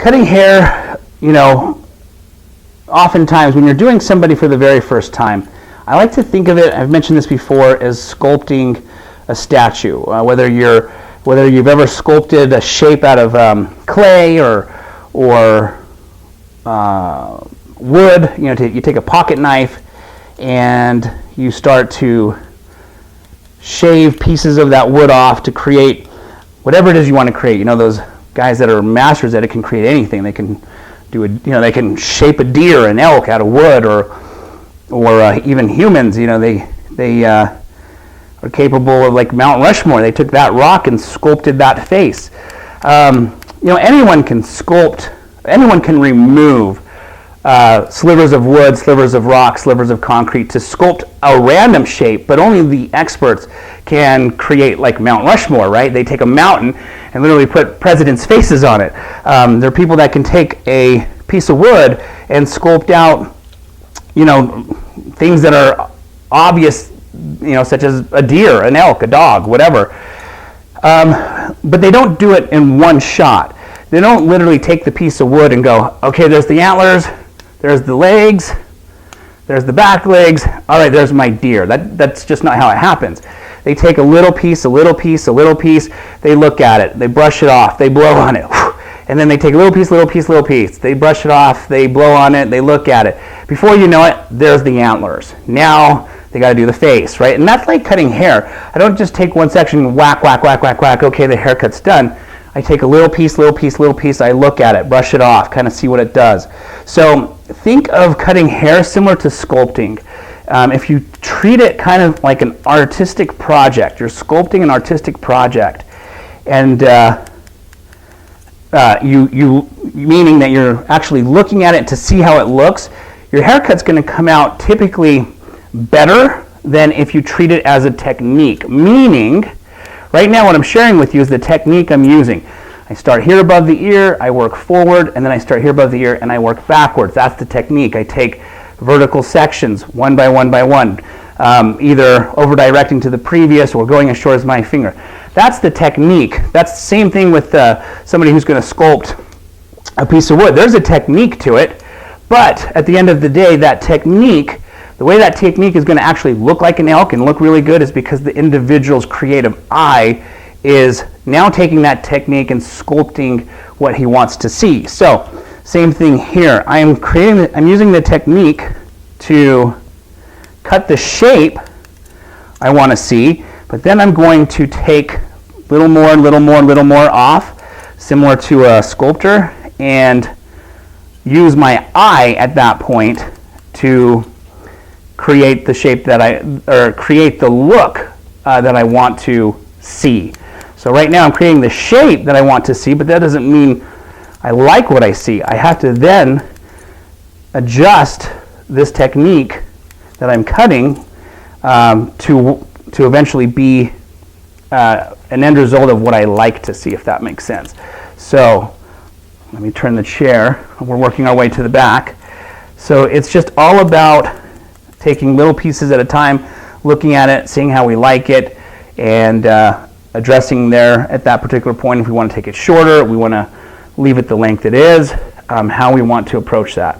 cutting hair, oftentimes when you're doing somebody for the very first time, I like to think of it, I've mentioned this before, as sculpting a statue. Whether you've ever sculpted a shape out of clay or wood, you take a pocket knife and you start to shave pieces of that wood off to create whatever it is you want to create. Those guys that are masters at it can create anything. They can they can shape a deer, an elk out of wood, or even humans. They are capable of, like Mount Rushmore. They took that rock and sculpted that face. Anyone can sculpt. Anyone can remove slivers of wood, slivers of rock, slivers of concrete to sculpt a random shape, but only the experts can create, like Mount Rushmore, right? They take a mountain and literally put presidents' faces on it. There are people that can take a piece of wood and sculpt out, things that are obvious, such as a deer, an elk, a dog, whatever. But they don't do it in one shot. They don't literally take the piece of wood and go, okay, there's the antlers, there's the legs, there's the back legs, all right, there's my deer. That's just not how it happens. They take a little piece, a little piece, a little piece, they look at it, they brush it off, they blow on it, and then they take a little piece, little piece, little piece, they brush it off, they blow on it, they look at it. Before you know it, there's the antlers. Now they got to do the face, right? And that's like cutting hair. I don't just take one section and whack, whack, whack, whack, whack, okay, the haircut's done. I take a little piece, little piece, little piece, I look at it, brush it off, kind of see what it does. So think of cutting hair similar to sculpting. If you treat it kind of like an artistic project, you're sculpting an artistic project, and meaning that you're actually looking at it to see how it looks, your haircut's going to come out typically better than if you treat it as a technique. Meaning, right now what I'm sharing with you is the technique I'm using. I start here above the ear, I work forward, and then I start here above the ear and I work backwards. That's the technique. I take vertical sections one by one by one, either over directing to the previous or going as short as my finger. That's the technique. That's the same thing with somebody who's going to sculpt a piece of wood. There's a technique to it, but at the end of the day, that technique, the way that technique is going to actually look like an elk and look really good is because the individual's creative eye is now taking that technique and sculpting what he wants to see. So, same thing here. I'm using the technique to cut the shape I want to see, but then I'm going to take little more off, similar to a sculptor, and use my eye at that point to create the shape create the look that I want to see. So right now I'm creating the shape that I want to see, but that doesn't mean I like what I see. I have to then adjust this technique that I'm cutting to eventually be an end result of what I like to see, if that makes sense. So let me turn the chair. We're working our way to the back. So it's just all about taking little pieces at a time, looking at it, seeing how we like it, and addressing there at that particular point if we want to take it shorter, we want to leave it the length it is, how we want to approach that.